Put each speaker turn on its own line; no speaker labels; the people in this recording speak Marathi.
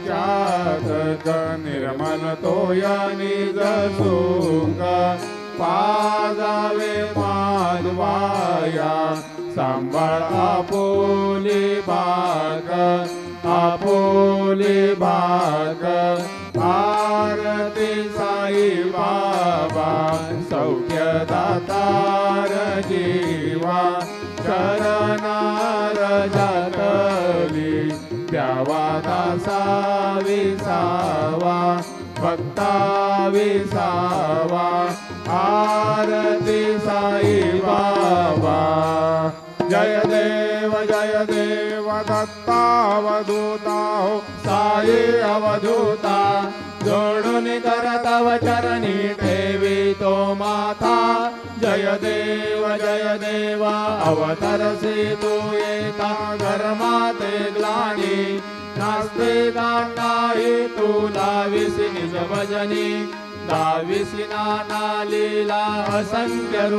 चातक निर्मल तोया निज सुख पाजावे माधवाया सांभाळ आपुले भाग आपुले भाग आरती साई बाबा सौख्य दातार जीवा चरणार जातली द्यावा दासा विसावा भक्ता विसावा आरती साई बाबा जय देव दत्तावधूता हो साई अवधूता जोडून कर तव चरणी ठेवी तो माथा जय देव अवतरसी तू येता धर्माते ग्लानी नास्तिकांनाही तू लाविसी निज भजनी दाविसी नाना लीला असंख्य